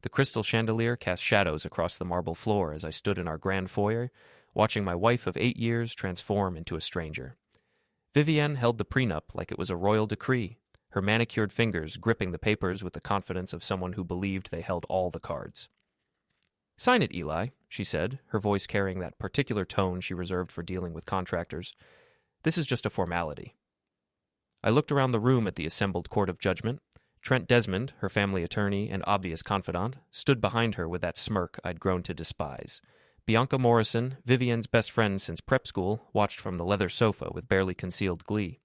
The crystal chandelier cast shadows across the marble floor as I stood in our grand foyer, watching my wife of 8 years transform into a stranger. Vivienne held the prenup like it was a royal decree, her manicured fingers gripping the papers with the confidence of someone who believed they held all the cards. "Sign it, Eli," she said, her voice carrying that particular tone she reserved for dealing with contractors. "This is just a formality." I looked around the room at the assembled court of judgment. Trent Desmond, her family attorney and obvious confidant, stood behind her with that smirk I'd grown to despise. Bianca Morrison, Vivienne's best friend since prep school, watched from the leather sofa with barely concealed glee.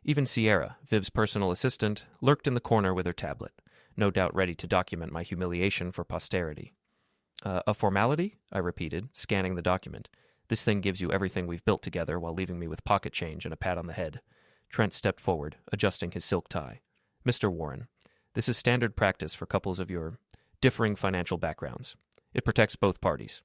Even Sierra, Viv's personal assistant, lurked in the corner with her tablet, no doubt ready to document my humiliation for posterity. A formality?" I repeated, scanning the document. "This thing gives you everything we've built together while leaving me with pocket change and a pat on the head." Trent stepped forward, adjusting his silk tie. "Mr. Warren, this is standard practice for couples of your differing financial backgrounds. It protects both parties."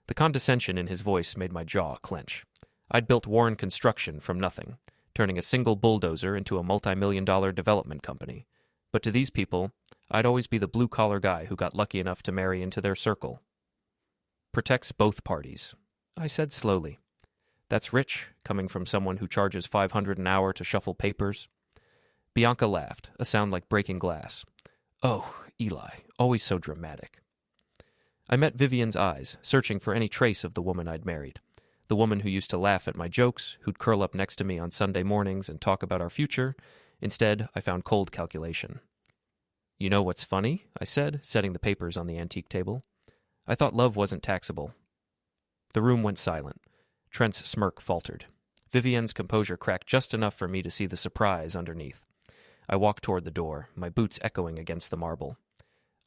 The condescension in his voice made my jaw clench. I'd built Warren Construction from nothing, turning a single bulldozer into a multi-million-dollar development company. But to these people, I'd always be the blue-collar guy who got lucky enough to marry into their circle. "Protects both parties," I said slowly. "That's rich, coming from someone who charges $500 an hour to shuffle papers." Bianca laughed, a sound like breaking glass. "Oh, Eli, always so dramatic." I met Vivienne's eyes, searching for any trace of the woman I'd married. The woman who used to laugh at my jokes, who'd curl up next to me on Sunday mornings and talk about our future. Instead, I found cold calculation. "You know what's funny?" I said, setting the papers on the antique table. "I thought love wasn't taxable." The room went silent. Trent's smirk faltered. Vivienne's composure cracked just enough for me to see the surprise underneath. I walked toward the door, my boots echoing against the marble.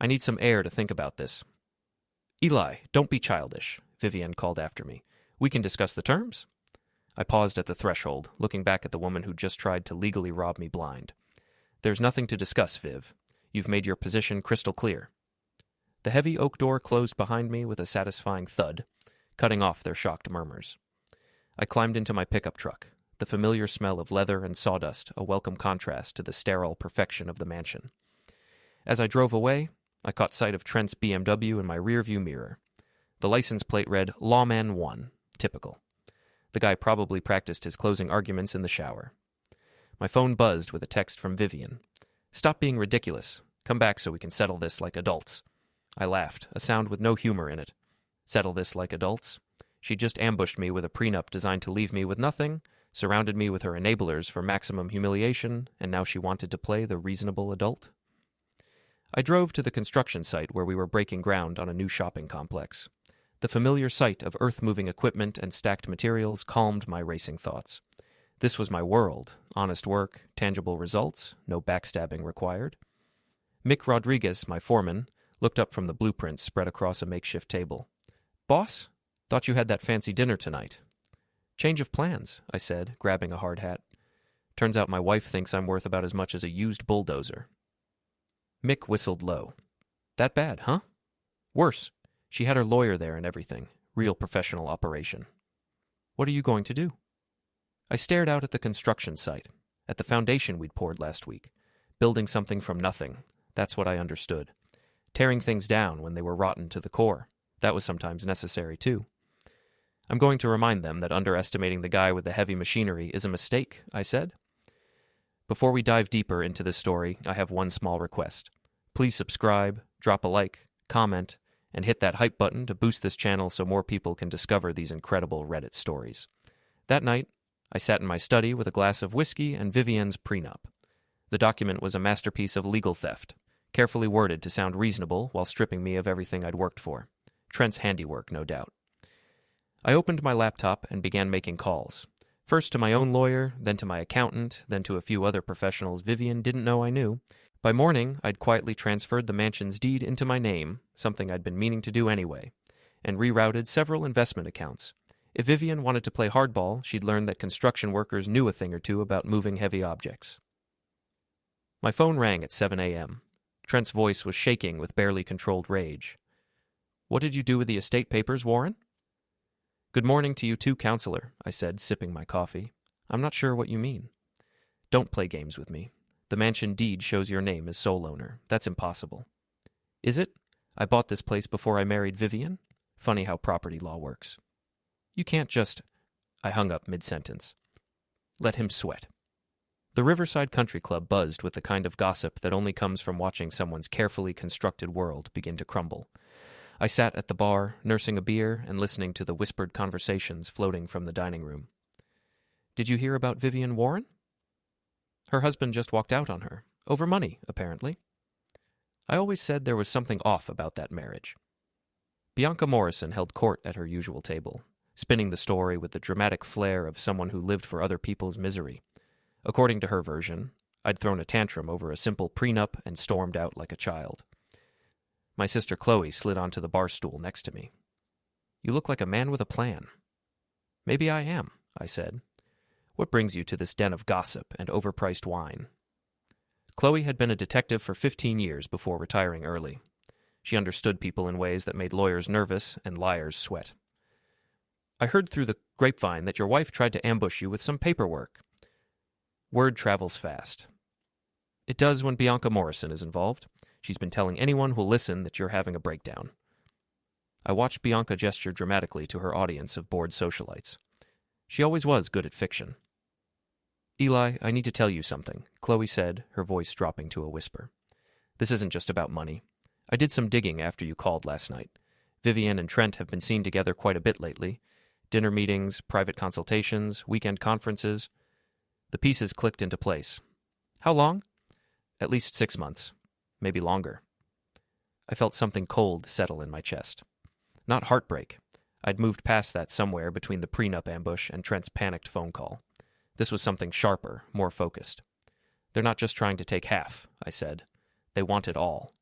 "I need some air to think about this." "Eli, don't be childish," Vivienne called after me. "We can discuss the terms." I paused at the threshold, looking back at the woman who'd just tried to legally rob me blind. "There's nothing to discuss, Viv. You've made your position crystal clear." The heavy oak door closed behind me with a satisfying thud, cutting off their shocked murmurs. I climbed into my pickup truck, the familiar smell of leather and sawdust a welcome contrast to the sterile perfection of the mansion. As I drove away, I caught sight of Trent's BMW in my rearview mirror. The license plate read Lawman 1, typical. The guy probably practiced his closing arguments in the shower. My phone buzzed with a text from Vivienne. "Stop being ridiculous. Come back so we can settle this like adults." I laughed, a sound with no humor in it. Settle this like adults? She just ambushed me with a prenup designed to leave me with nothing, surrounded me with her enablers for maximum humiliation, and now she wanted to play the reasonable adult? I drove to the construction site where we were breaking ground on a new shopping complex. The familiar sight of earth-moving equipment and stacked materials calmed my racing thoughts. This was my world. Honest work, tangible results, no backstabbing required. Mick Rodriguez, my foreman, looked up from the blueprints spread across a makeshift table. "Boss? Thought you had that fancy dinner tonight." "Change of plans," I said, grabbing a hard hat. "Turns out my wife thinks I'm worth about as much as a used bulldozer." Mick whistled low. "That bad, huh?" "Worse. She had her lawyer there and everything. Real professional operation." "What are you going to do?" I stared out at the construction site, at the foundation we'd poured last week. Building something from nothing. That's what I understood. Tearing things down when they were rotten to the core. That was sometimes necessary, too. "I'm going to remind them that underestimating the guy with the heavy machinery is a mistake," I said. Before we dive deeper into this story, I have one small request. Please subscribe, drop a like, comment, and hit that hype button to boost this channel so more people can discover these incredible Reddit stories. That night, I sat in my study with a glass of whiskey and Vivienne's prenup. The document was a masterpiece of legal theft, carefully worded to sound reasonable while stripping me of everything I'd worked for. Trent's handiwork, no doubt. I opened my laptop and began making calls. First to my own lawyer, then to my accountant, then to a few other professionals Vivienne didn't know I knew. By morning, I'd quietly transferred the mansion's deed into my name, something I'd been meaning to do anyway, and rerouted several investment accounts. If Vivienne wanted to play hardball, she'd learned that construction workers knew a thing or two about moving heavy objects. My phone rang at 7 a.m. Trent's voice was shaking with barely controlled rage. "What did you do with the estate papers, Warren?" "Good morning to you too, counselor," I said, sipping my coffee. "I'm not sure what you mean." "Don't play games with me. The mansion deed shows your name as sole owner. That's impossible." Is it? I bought this place before I married Vivienne. Funny how property law works. You can't just... I hung up mid-sentence. Let him sweat. The Riverside Country Club buzzed with the kind of gossip that only comes from watching someone's carefully constructed world begin to crumble. I sat at the bar, nursing a beer and listening to the whispered conversations floating from the dining room. Did you hear about Vivienne Warren? Her husband just walked out on her. Over money, apparently. I always said there was something off about that marriage. Bianca Morrison held court at her usual table, spinning the story with the dramatic flair of someone who lived for other people's misery. According to her version, I'd thrown a tantrum over a simple prenup and stormed out like a child. My sister Chloe slid onto the bar stool next to me. You look like a man with a plan. Maybe I am, I said. What brings you to this den of gossip and overpriced wine? Chloe had been a detective for 15 years before retiring early. She understood people in ways that made lawyers nervous and liars sweat. I heard through the grapevine that your wife tried to ambush you with some paperwork. Word travels fast. It does when Bianca Morrison is involved. She's been telling anyone who'll listen that you're having a breakdown. I watched Bianca gesture dramatically to her audience of bored socialites. She always was good at fiction. Eli, I need to tell you something, Chloe said, her voice dropping to a whisper. This isn't just about money. I did some digging after you called last night. Vivienne and Trent have been seen together quite a bit lately. Dinner meetings, private consultations, weekend conferences. The pieces clicked into place. How long? At least 6 months. Maybe longer. I felt something cold settle in my chest. Not heartbreak. I'd moved past that somewhere between the prenup ambush and Trent's panicked phone call. This was something sharper, more focused. They're not just trying to take half, I said. They want it all.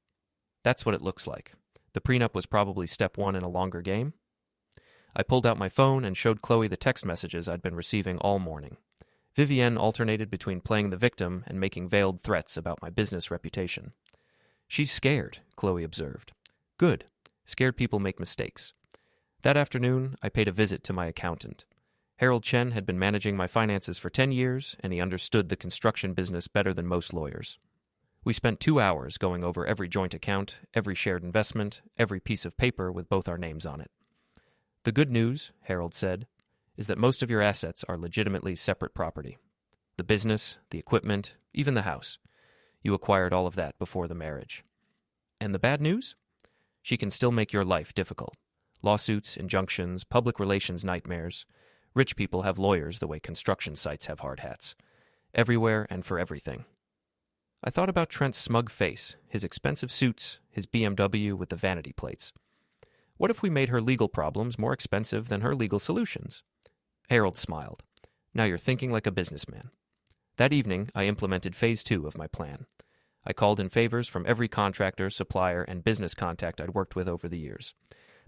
That's what it looks like. The prenup was probably step one in a longer game. I pulled out my phone and showed Chloe the text messages I'd been receiving all morning. Vivienne alternated between playing the victim and making veiled threats about my business reputation. She's scared, Chloe observed. Good. Scared people make mistakes. That afternoon, I paid a visit to my accountant. Harold Chen had been managing my finances for 10 years, and he understood the construction business better than most lawyers. We spent 2 hours going over every joint account, every shared investment, every piece of paper with both our names on it. The good news, Harold said, is that most of your assets are legitimately separate property. The business, the equipment, even the house. You acquired all of that before the marriage. And the bad news? She can still make your life difficult. Lawsuits, injunctions, public relations nightmares. Rich people have lawyers the way construction sites have hard hats. Everywhere and for everything. I thought about Trent's smug face, his expensive suits, his BMW with the vanity plates. What if we made her legal problems more expensive than her legal solutions? Harold smiled. Now you're thinking like a businessman. That evening, I implemented phase 2 of my plan. I called in favors from every contractor, supplier, and business contact I'd worked with over the years.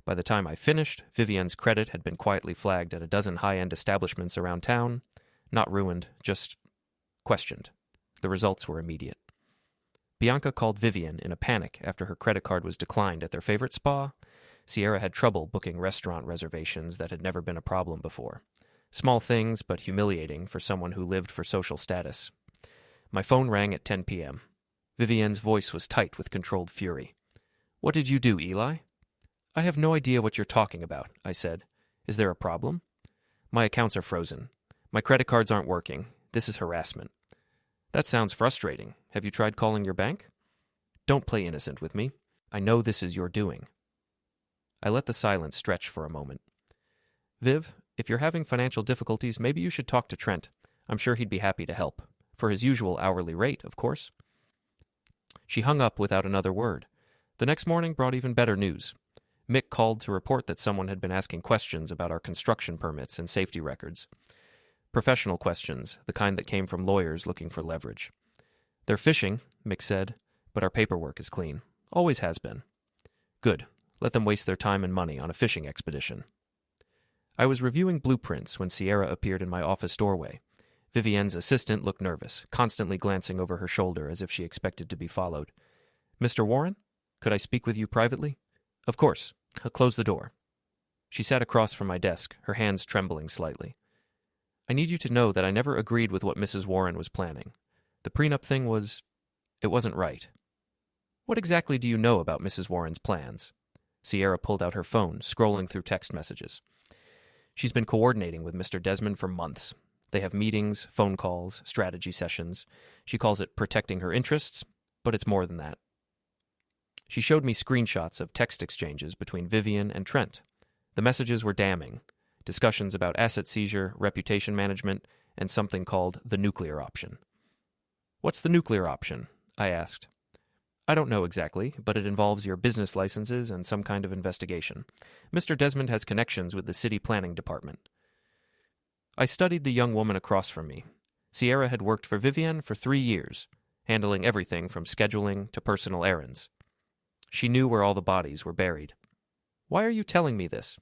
By the time I finished, Vivienne's credit had been quietly flagged at a dozen high-end establishments around town. Not ruined, just questioned. The results were immediate. Bianca called Vivienne in a panic after her credit card was declined at their favorite spa. Sierra had trouble booking restaurant reservations that had never been a problem before. Small things, but humiliating for someone who lived for social status. My phone rang at 10 p.m. Vivienne's voice was tight with controlled fury. What did you do, Eli? I have no idea what you're talking about, I said. Is there a problem? My accounts are frozen. My credit cards aren't working. This is harassment. That sounds frustrating. Have you tried calling your bank? Don't play innocent with me. I know this is your doing. I let the silence stretch for a moment. Viv, if you're having financial difficulties, maybe you should talk to Trent. I'm sure he'd be happy to help. For his usual hourly rate, of course. She hung up without another word. The next morning brought even better news. Mick called to report that someone had been asking questions about our construction permits and safety records. Professional questions, the kind that came from lawyers looking for leverage. They're fishing, Mick said, but our paperwork is clean. Always has been. Good. Let them waste their time and money on a fishing expedition. I was reviewing blueprints when Sierra appeared in my office doorway. Vivienne's assistant looked nervous, constantly glancing over her shoulder as if she expected to be followed. Mr. Warren? Could I speak with you privately? Of course. I'll close the door. She sat across from my desk, her hands trembling slightly. I need you to know that I never agreed with what Mrs. Warren was planning. The prenup thing it wasn't right. What exactly do you know about Mrs. Warren's plans? Sierra pulled out her phone, scrolling through text messages. She's been coordinating with Mr. Desmond for months. They have meetings, phone calls, strategy sessions. She calls it protecting her interests, but it's more than that. She showed me screenshots of text exchanges between Vivienne and Trent. The messages were damning. Discussions about asset seizure, reputation management, and something called the nuclear option. What's the nuclear option? I asked. I don't know exactly, but it involves your business licenses and some kind of investigation. Mr. Desmond has connections with the city planning department. I studied the young woman across from me. Sierra had worked for Vivienne for 3 years, handling everything from scheduling to personal errands. She knew where all the bodies were buried. Why are you telling me this?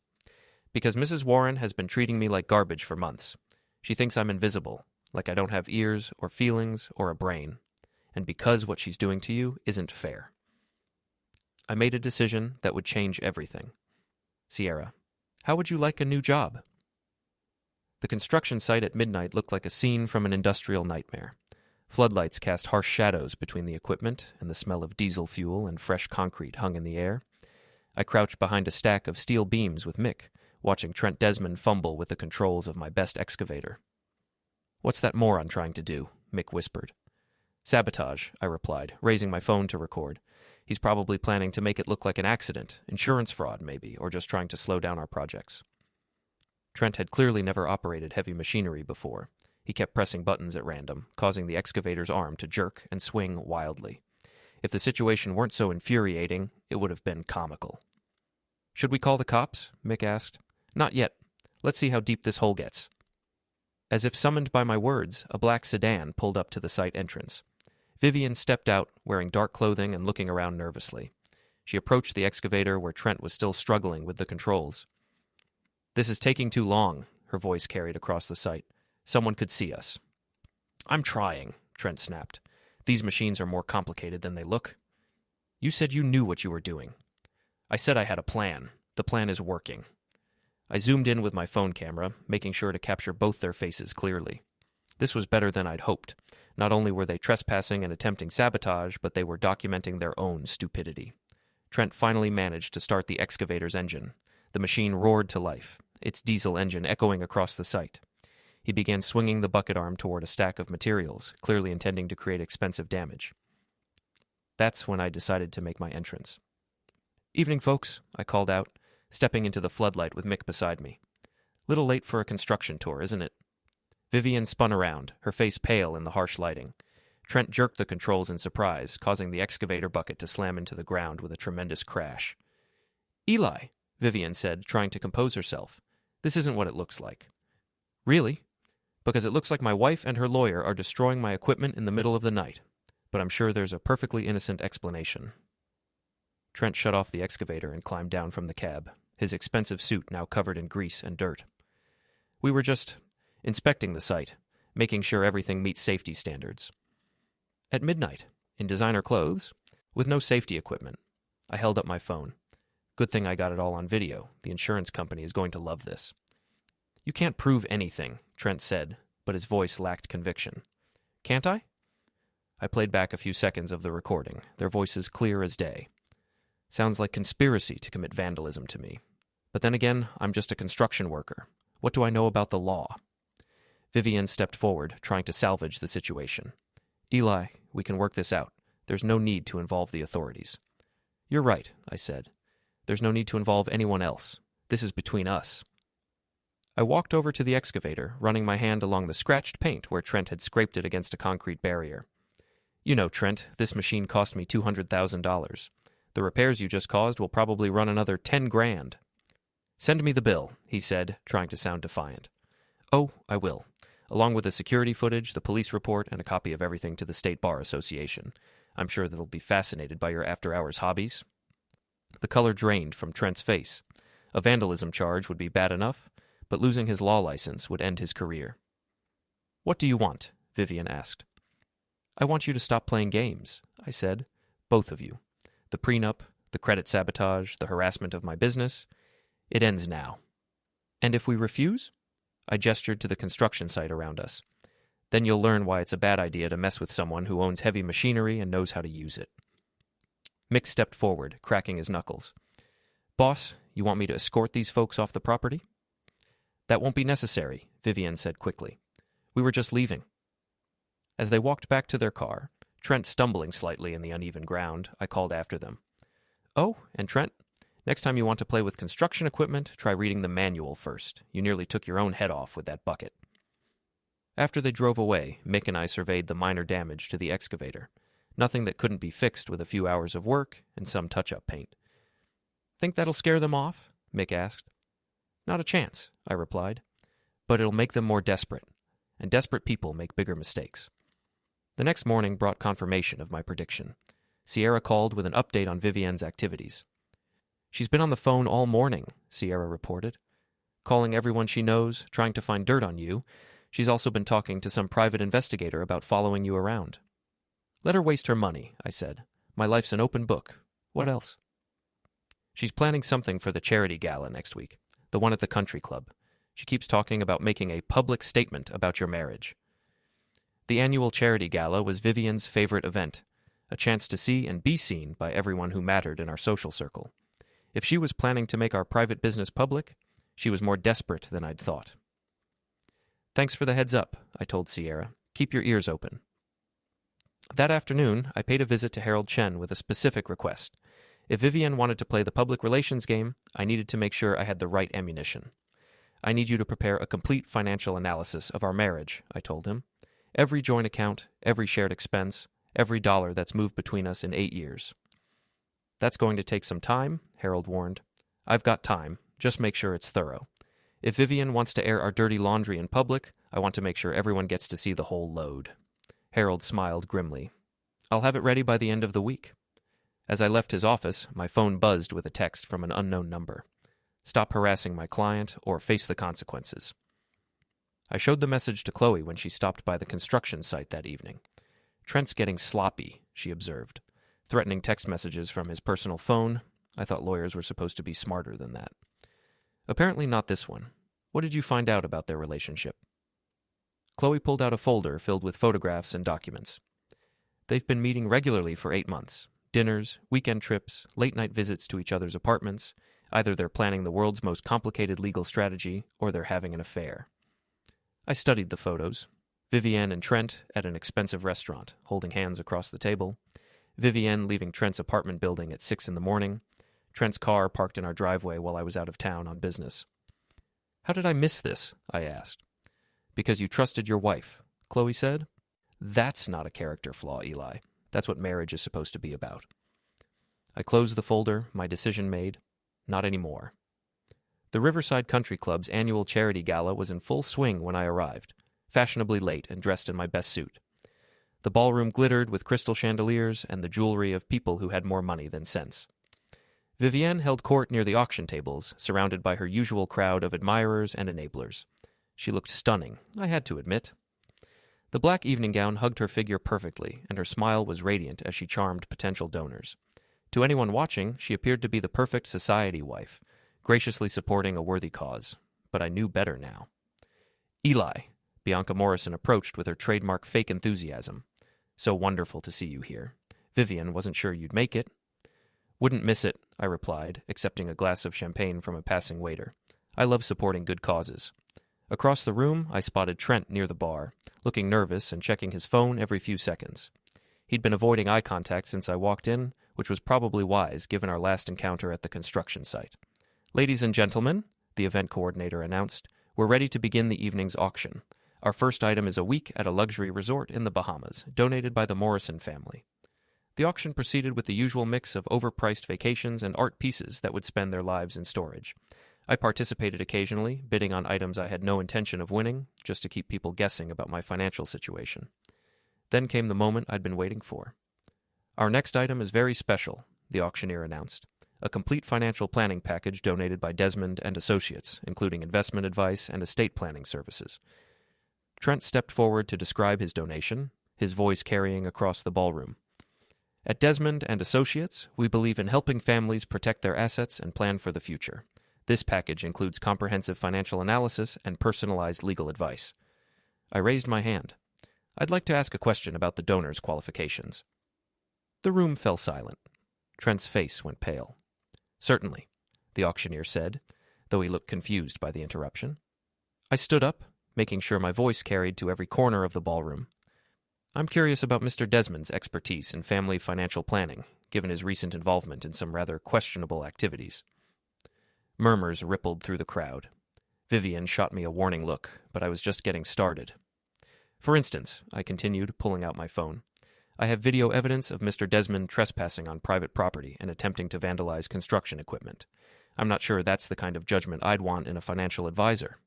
Because Mrs. Warren has been treating me like garbage for months. She thinks I'm invisible, like I don't have ears or feelings or a brain. And because what she's doing to you isn't fair. I made a decision that would change everything. Sierra, how would you like a new job? The construction site at midnight looked like a scene from an industrial nightmare. Floodlights cast harsh shadows between the equipment, and the smell of diesel fuel and fresh concrete hung in the air. I crouched behind a stack of steel beams with Mick, watching Trent Desmond fumble with the controls of my best excavator. What's that moron trying to do? Mick whispered. Sabotage, I replied, raising my phone to record. He's probably planning to make it look like an accident, insurance fraud maybe, or just trying to slow down our projects. Trent had clearly never operated heavy machinery before. He kept pressing buttons at random, causing the excavator's arm to jerk and swing wildly. If the situation weren't so infuriating, it would have been comical. Should we call the cops? Mick asked. Not yet. Let's see how deep this hole gets. As if summoned by my words, a black sedan pulled up to the site entrance. Vivienne stepped out, wearing dark clothing and looking around nervously. She approached the excavator where Trent was still struggling with the controls. This is taking too long, her voice carried across the site. Someone could see us. I'm trying, Trent snapped. These machines are more complicated than they look. You said you knew what you were doing. I said I had a plan. The plan is working. I zoomed in with my phone camera, making sure to capture both their faces clearly. This was better than I'd hoped. Not only were they trespassing and attempting sabotage, but they were documenting their own stupidity. Trent finally managed to start the excavator's engine. The machine roared to life, its diesel engine echoing across the site. He began swinging the bucket arm toward a stack of materials, clearly intending to create expensive damage. That's when I decided to make my entrance. Evening, folks, I called out, stepping into the floodlight with Mick beside me. Little late for a construction tour, isn't it? Vivienne spun around, her face pale in the harsh lighting. Trent jerked the controls in surprise, causing the excavator bucket to slam into the ground with a tremendous crash. Eli, Vivienne said, trying to compose herself. This isn't what it looks like. Really? Because it looks like my wife and her lawyer are destroying my equipment in the middle of the night. But I'm sure there's a perfectly innocent explanation. Trent shut off the excavator and climbed down from the cab, his expensive suit now covered in grease and dirt. We were just inspecting the site, making sure everything meets safety standards. At midnight, in designer clothes, with no safety equipment, I held up my phone. Good thing I got it all on video. The insurance company is going to love this. You can't prove anything, Trent said, but his voice lacked conviction. Can't I? I played back a few seconds of the recording, their voices clear as day. Sounds like conspiracy to commit vandalism to me. But then again, I'm just a construction worker. What do I know about the law? Vivienne stepped forward, trying to salvage the situation. Eli, we can work this out. There's no need to involve the authorities. You're right, I said. There's no need to involve anyone else. This is between us. I walked over to the excavator, running my hand along the scratched paint where Trent had scraped it against a concrete barrier. You know, Trent, this machine cost me $200,000. The repairs you just caused will probably run another 10 grand. Send me the bill, he said, trying to sound defiant. Oh, I will. Along with the security footage, the police report, and a copy of everything to the State Bar Association. I'm sure they'll be fascinated by your after-hours hobbies. The color drained from Trent's face. A vandalism charge would be bad enough, but losing his law license would end his career. What do you want? Vivienne asked. I want you to stop playing games, I said. Both of you. The prenup, the credit sabotage, the harassment of my business. It ends now. And if we refuse? I gestured to the construction site around us. Then you'll learn why it's a bad idea to mess with someone who owns heavy machinery and knows how to use it. Mick stepped forward, cracking his knuckles. Boss, you want me to escort these folks off the property? That won't be necessary, Vivienne said quickly. We were just leaving. As they walked back to their car, Trent stumbling slightly in the uneven ground, I called after them. Oh, and Trent, next time you want to play with construction equipment, try reading the manual first. You nearly took your own head off with that bucket. After they drove away, Mick and I surveyed the minor damage to the excavator. Nothing that couldn't be fixed with a few hours of work and some touch-up paint. Think that'll scare them off? Mick asked. Not a chance, I replied. But it'll make them more desperate, and desperate people make bigger mistakes. The next morning brought confirmation of my prediction. Sierra called with an update on Vivienne's activities. She's been on the phone all morning, Sierra reported. Calling everyone she knows, trying to find dirt on you. She's also been talking to some private investigator about following you around. Let her waste her money, I said. My life's an open book. What else? She's planning something for the charity gala next week, the one at the country club. She keeps talking about making a public statement about your marriage. The annual charity gala was Vivienne's favorite event, a chance to see and be seen by everyone who mattered in our social circle. If she was planning to make our private business public, she was more desperate than I'd thought. Thanks for the heads up, I told Sierra. Keep your ears open. That afternoon, I paid a visit to Harold Chen with a specific request. If Vivienne wanted to play the public relations game, I needed to make sure I had the right ammunition. I need you to prepare a complete financial analysis of our marriage, I told him. Every joint account, every shared expense, every dollar that's moved between us in 8 years. That's going to take some time, Harold warned. I've got time. Just make sure it's thorough. If Vivienne wants to air our dirty laundry in public, I want to make sure everyone gets to see the whole load. Harold smiled grimly. I'll have it ready by the end of the week. As I left his office, my phone buzzed with a text from an unknown number. Stop harassing my client or face the consequences. I showed the message to Chloe when she stopped by the construction site that evening. Trent's getting sloppy, she observed. Threatening text messages from his personal phone. I thought lawyers were supposed to be smarter than that. Apparently not this one. What did you find out about their relationship? Chloe pulled out a folder filled with photographs and documents. They've been meeting regularly for 8 months. Dinners, weekend trips, late-night visits to each other's apartments. Either they're planning the world's most complicated legal strategy, or they're having an affair. I studied the photos. Vivienne and Trent at an expensive restaurant, holding hands across the table. Vivienne leaving Trent's apartment building at 6 a.m. Trent's car parked in our driveway while I was out of town on business. How did I miss this? I asked. Because you trusted your wife, Chloe said. That's not a character flaw, Eli. That's what marriage is supposed to be about. I closed the folder, my decision made. Not anymore. The Riverside Country Club's annual charity gala was in full swing when I arrived, fashionably late and dressed in my best suit. The ballroom glittered with crystal chandeliers and the jewelry of people who had more money than sense. Vivienne held court near the auction tables, surrounded by her usual crowd of admirers and enablers. She looked stunning, I had to admit. The black evening gown hugged her figure perfectly, and her smile was radiant as she charmed potential donors. To anyone watching, she appeared to be the perfect society wife, graciously supporting a worthy cause. But I knew better now. Eli, Bianca Morrison approached with her trademark fake enthusiasm. So wonderful to see you here. Vivienne wasn't sure you'd make it. Wouldn't miss it, I replied, accepting a glass of champagne from a passing waiter. I love supporting good causes. Across the room, I spotted Trent near the bar, looking nervous and checking his phone every few seconds. He'd been avoiding eye contact since I walked in, which was probably wise given our last encounter at the construction site. Ladies and gentlemen, the event coordinator announced, we're ready to begin the evening's auction. Our first item is a week at a luxury resort in the Bahamas, donated by the Morrison family. The auction proceeded with the usual mix of overpriced vacations and art pieces that would spend their lives in storage. I participated occasionally, bidding on items I had no intention of winning, just to keep people guessing about my financial situation. Then came the moment I'd been waiting for. Our next item is very special, the auctioneer announced. A complete financial planning package donated by Desmond and Associates, including investment advice and estate planning services. Trent stepped forward to describe his donation, his voice carrying across the ballroom. At Desmond and Associates, we believe in helping families protect their assets and plan for the future. This package includes comprehensive financial analysis and personalized legal advice. I raised my hand. I'd like to ask a question about the donor's qualifications. The room fell silent. Trent's face went pale. "Certainly," the auctioneer said, though he looked confused by the interruption. I stood up, making sure my voice carried to every corner of the ballroom. "I'm curious about Mr. Desmond's expertise in family financial planning, given his recent involvement in some rather questionable activities." Murmurs rippled through the crowd. Vivienne shot me a warning look, but I was just getting started. "For instance," I continued, pulling out my phone, "I have video evidence of Mr. Desmond trespassing on private property and attempting to vandalize construction equipment. I'm not sure that's the kind of judgment I'd want in a financial advisor."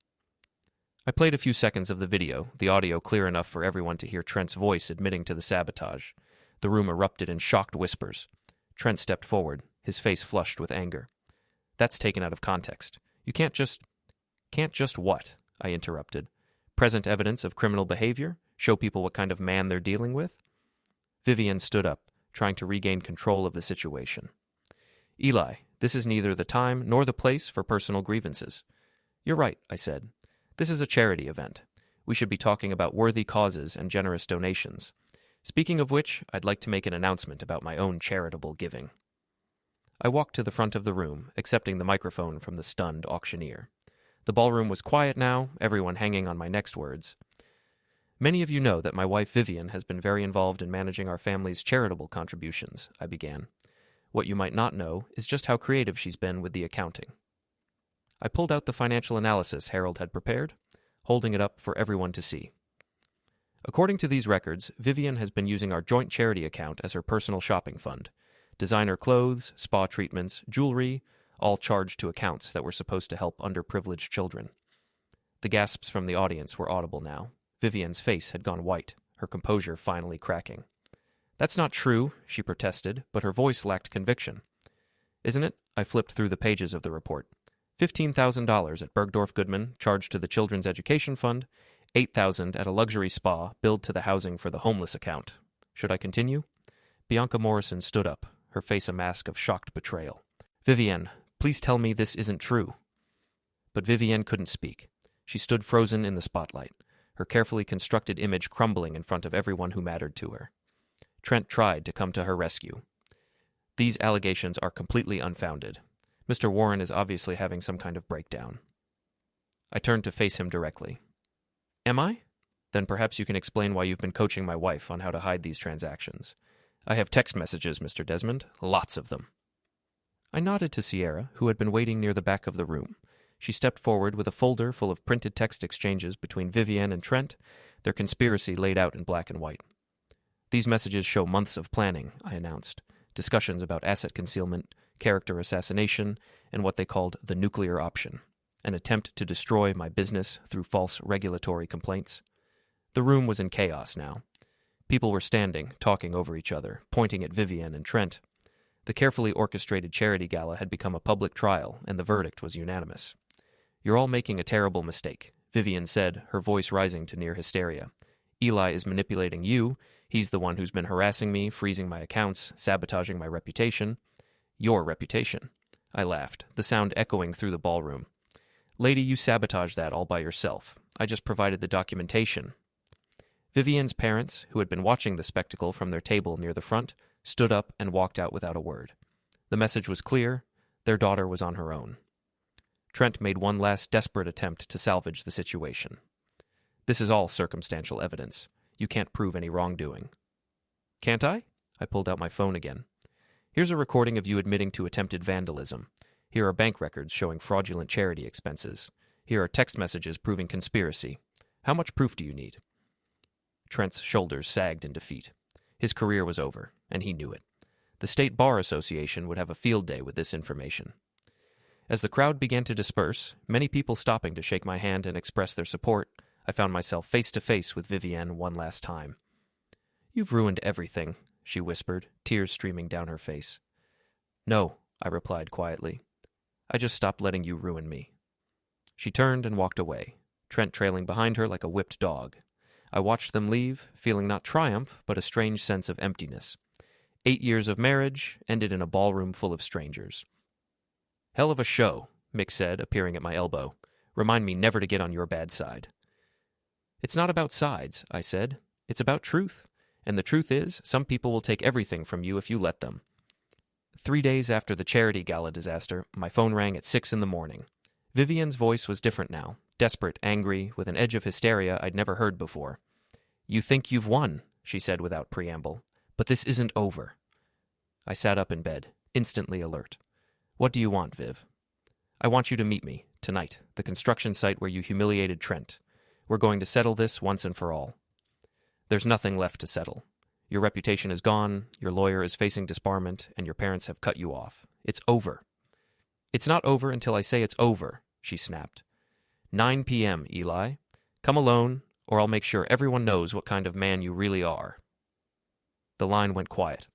I played a few seconds of the video, the audio clear enough for everyone to hear Trent's voice admitting to the sabotage. The room erupted in shocked whispers. Trent stepped forward, his face flushed with anger. "That's taken out of context. You can't just..." "Can't just what?" I interrupted. "Present evidence of criminal behavior? Show people what kind of man they're dealing with?" Vivienne stood up, trying to regain control of the situation. "Eli, this is neither the time nor the place for personal grievances." "You're right," I said. "This is a charity event. We should be talking about worthy causes and generous donations. Speaking of which, I'd like to make an announcement about my own charitable giving." I walked to the front of the room, accepting the microphone from the stunned auctioneer. The ballroom was quiet now, everyone hanging on my next words. "Many of you know that my wife Vivienne has been very involved in managing our family's charitable contributions," I began. "What you might not know is just how creative she's been with the accounting." I pulled out the financial analysis Harold had prepared, holding it up for everyone to see. "According to these records, Vivienne has been using our joint charity account as her personal shopping fund. Designer clothes, spa treatments, jewelry, all charged to accounts that were supposed to help underprivileged children." The gasps from the audience were audible now. Vivienne's face had gone white, her composure finally cracking. "That's not true," she protested, but her voice lacked conviction. "Isn't it?" I flipped through the pages of the report. $15,000 at Bergdorf Goodman, charged to the Children's Education Fund, $8,000 at a luxury spa billed to the Housing for the Homeless account. Should I continue? Bianca Morrison stood up, her face a mask of shocked betrayal. "Vivienne, please tell me this isn't true." But Vivienne couldn't speak. She stood frozen in the spotlight, her carefully constructed image crumbling in front of everyone who mattered to her. Trent tried to come to her rescue. "These allegations are completely unfounded. Mr. Warren is obviously having some kind of breakdown." I turned to face him directly. "Am I? Then perhaps you can explain why you've been coaching my wife on how to hide these transactions. I have text messages, Mr. Desmond, lots of them." I nodded to Sierra, who had been waiting near the back of the room. She stepped forward with a folder full of printed text exchanges between Vivienne and Trent, their conspiracy laid out in black and white. "These messages show months of planning," I announced. "Discussions about asset concealment, character assassination, and what they called the nuclear option, an attempt to destroy my business through false regulatory complaints." The room was in chaos now. People were standing, talking over each other, pointing at Vivienne and Trent. The carefully orchestrated charity gala had become a public trial, and the verdict was unanimous. "You're all making a terrible mistake," Vivienne said, her voice rising to near hysteria. "Eli is manipulating you. He's the one who's been harassing me, freezing my accounts, sabotaging my reputation." "Your reputation." I laughed, the sound echoing through the ballroom. "Lady, you sabotaged that all by yourself. I just provided the documentation." Vivienne's parents, who had been watching the spectacle from their table near the front, stood up and walked out without a word. The message was clear. Their daughter was on her own. Trent made one last desperate attempt to salvage the situation. "This is all circumstantial evidence. You can't prove any wrongdoing." "Can't I?" I pulled out my phone again. "Here's a recording of you admitting to attempted vandalism. Here are bank records showing fraudulent charity expenses. Here are text messages proving conspiracy. How much proof do you need?" Trent's shoulders sagged in defeat. His career was over, and he knew it. The State Bar Association would have a field day with this information. As the crowd began to disperse, many people stopping to shake my hand and express their support, I found myself face to face with Vivienne one last time. "You've ruined everything," she whispered, tears streaming down her face. "No," I replied quietly. "I just stopped letting you ruin me." She turned and walked away, Trent trailing behind her like a whipped dog. I watched them leave, feeling not triumph, but a strange sense of emptiness. 8 years of marriage ended in a ballroom full of strangers. "Hell of a show," Mick said, appearing at my elbow. "Remind me never to get on your bad side." "It's not about sides," I said. "It's about truth. And the truth is, some people will take everything from you if you let them." 3 days after the charity gala disaster, my phone rang at 6 in the morning. Vivienne's voice was different now, desperate, angry, with an edge of hysteria I'd never heard before. "You think you've won," she said without preamble, "but this isn't over." I sat up in bed, instantly alert. "What do you want, Viv?" "I want you to meet me, tonight, the construction site where you humiliated Trent. We're going to settle this once and for all." "There's nothing left to settle. Your reputation is gone, your lawyer is facing disbarment, and your parents have cut you off. It's over." "It's not over until I say it's over," she snapped. 9 p.m., Eli. Come alone, or I'll make sure everyone knows what kind of man you really are." The line went quiet.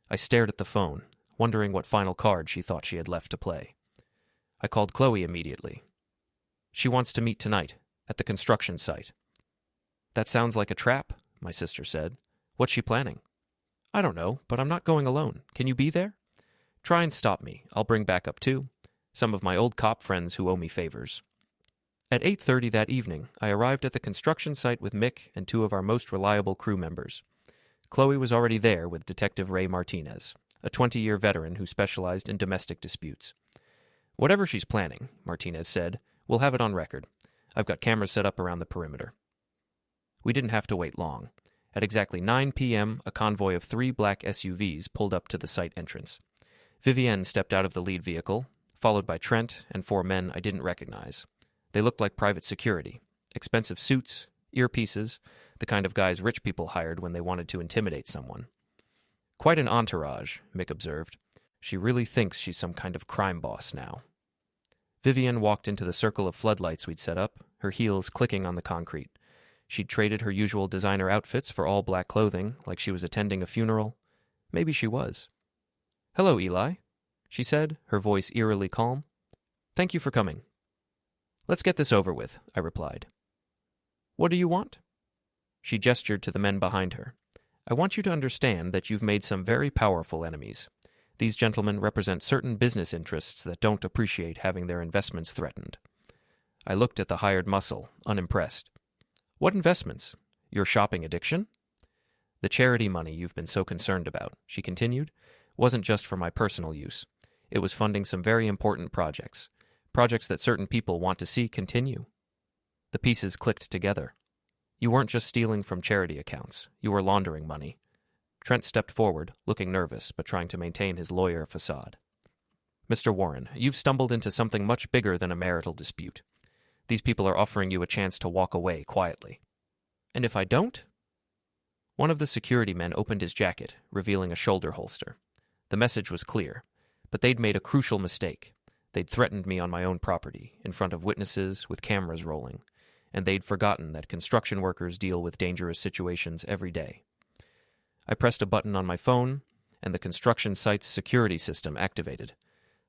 I stared at the phone, wondering what final card she thought she had left to play. I called Chloe immediately. "She wants to meet tonight, at the construction site." "That sounds like a trap," my sister said. "What's she planning?" "I don't know, but I'm not going alone. Can you be there?" "Try and stop me. I'll bring backup too. Some of my old cop friends who owe me favors." At 8:30 that evening, I arrived at the construction site with Mick and 2 of our most reliable crew members. Chloe was already there with Detective Ray Martinez, a 20-year veteran who specialized in domestic disputes. "Whatever she's planning," Martinez said, "we'll have it on record. I've got cameras set up around the perimeter." We didn't have to wait long. At exactly 9 p.m., a convoy of 3 black SUVs pulled up to the site entrance. Vivienne stepped out of the lead vehicle, followed by Trent and 4 men I didn't recognize. They looked like private security, expensive suits, earpieces, the kind of guys rich people hired when they wanted to intimidate someone. "Quite an entourage," Mick observed. "She really thinks she's some kind of crime boss now." Vivienne walked into the circle of floodlights we'd set up, her heels clicking on the concrete. She'd traded her usual designer outfits for all black clothing, like she was attending a funeral. Maybe she was. "Hello, Eli," she said, her voice eerily calm. "Thank you for coming." "Let's get this over with," I replied. "What do you want?" She gestured to the men behind her. "I want you to understand that you've made some very powerful enemies. These gentlemen represent certain business interests that don't appreciate having their investments threatened." I looked at the hired muscle, unimpressed. "What investments? Your shopping addiction?" "The charity money you've been so concerned about," she continued, "wasn't just for my personal use. It was funding some very important projects that certain people want to see continue." The pieces clicked together. "You weren't just stealing from charity accounts. You were laundering money." Trent stepped forward, looking nervous, but trying to maintain his lawyer facade. "Mr. Warren, you've stumbled into something much bigger than a marital dispute. These people are offering you a chance to walk away quietly." "And if I don't?" One of the security men opened his jacket, revealing a shoulder holster. The message was clear, but they'd made a crucial mistake. They'd threatened me on my own property, in front of witnesses, with cameras rolling, and they'd forgotten that construction workers deal with dangerous situations every day. I pressed a button on my phone, and the construction site's security system activated.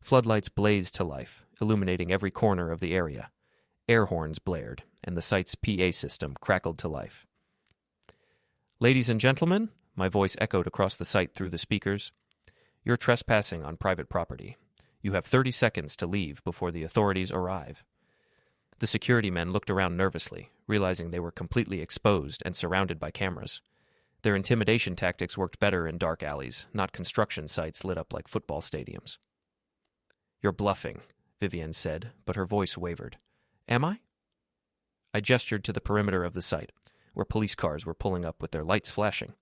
Floodlights blazed to life, illuminating every corner of the area. Air horns blared, and the site's PA system crackled to life. "Ladies and gentlemen," my voice echoed across the site through the speakers, "you're trespassing on private property. You have 30 seconds to leave before the authorities arrive." The security men looked around nervously, realizing they were completely exposed and surrounded by cameras. Their intimidation tactics worked better in dark alleys, not construction sites lit up like football stadiums. "You're bluffing," Vivienne said, but her voice wavered. "Am I?" I gestured to the perimeter of the site, where police cars were pulling up with their lights flashing.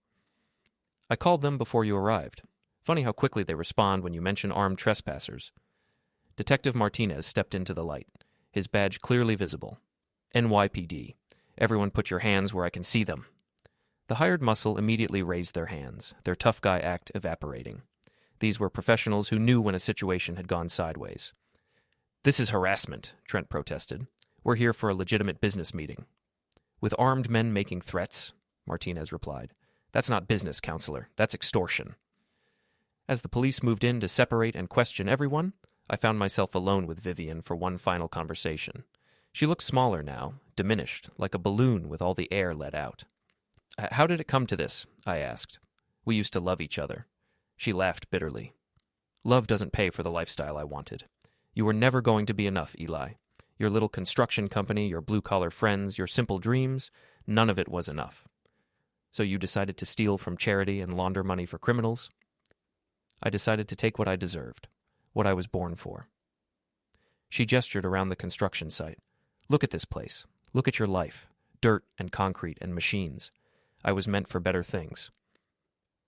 "I called them before you arrived. Funny how quickly they respond when you mention armed trespassers." Detective Martinez stepped into the light, his badge clearly visible. "NYPD. Everyone put your hands where I can see them." The hired muscle immediately raised their hands, their tough guy act evaporating. These were professionals who knew when a situation had gone sideways. "This is harassment," Trent protested. "We're here for a legitimate business meeting." "With armed men making threats?" Martinez replied. "That's not business, counselor. That's extortion." As the police moved in to separate and question everyone, I found myself alone with Vivienne for one final conversation. She looked smaller now, diminished, like a balloon with all the air let out. "How did it come to this?" I asked. "We used to love each other." She laughed bitterly. "Love doesn't pay for the lifestyle I wanted. You were never going to be enough, Eli. Your little construction company, your blue-collar friends, your simple dreams, none of it was enough. So you decided to steal from charity and launder money for criminals?" I decided to take what I deserved, what I was born for. She gestured around the construction site. Look at this place. Look at your life. Dirt and concrete and machines. I was meant for better things.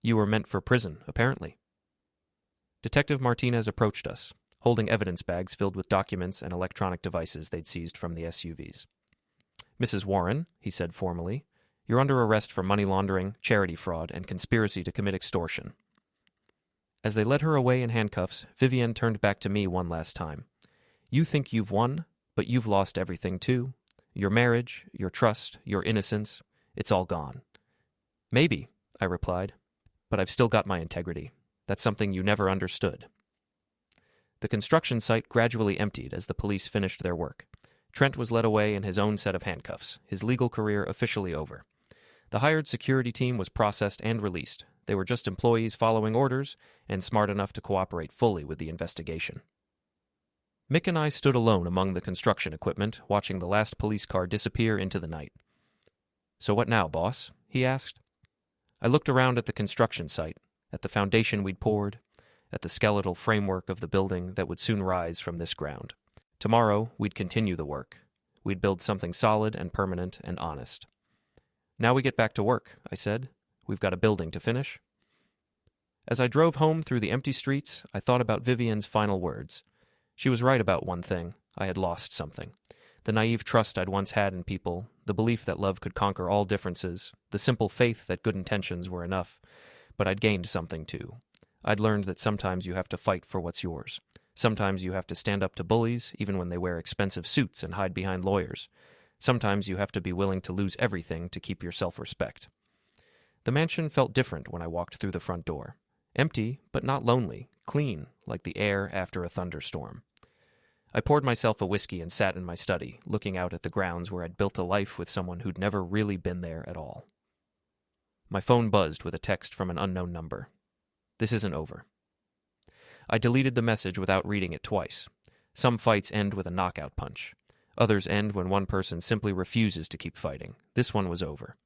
You were meant for prison, apparently. Detective Martinez approached us, holding evidence bags filled with documents and electronic devices they'd seized from the SUVs. Mrs. Warren, he said formally, you're under arrest for money laundering, charity fraud, and conspiracy to commit extortion. As they led her away in handcuffs, Vivienne turned back to me one last time. You think you've won, but you've lost everything too. Your marriage, your trust, your innocence, it's all gone. Maybe, I replied, but I've still got my integrity. That's something you never understood. The construction site gradually emptied as the police finished their work. Trent was led away in his own set of handcuffs, his legal career officially over. The hired security team was processed and released. They were just employees following orders and smart enough to cooperate fully with the investigation. Mick and I stood alone among the construction equipment, watching the last police car disappear into the night. So what now, boss? He asked. I looked around at the construction site, at the foundation we'd poured, at the skeletal framework of the building that would soon rise from this ground. Tomorrow, we'd continue the work. We'd build something solid and permanent and honest. Now we get back to work, I said. We've got a building to finish. As I drove home through the empty streets, I thought about Vivienne's final words. She was right about one thing. I had lost something. The naive trust I'd once had in people, the belief that love could conquer all differences, the simple faith that good intentions were enough. But I'd gained something too. I'd learned that sometimes you have to fight for what's yours. Sometimes you have to stand up to bullies, even when they wear expensive suits and hide behind lawyers. Sometimes you have to be willing to lose everything to keep your self-respect. The mansion felt different when I walked through the front door. Empty, but not lonely. Clean, like the air after a thunderstorm. I poured myself a whiskey and sat in my study, looking out at the grounds where I'd built a life with someone who'd never really been there at all. My phone buzzed with a text from an unknown number. This isn't over. I deleted the message without reading it twice. Some fights end with a knockout punch. Others end when one person simply refuses to keep fighting. This one was over.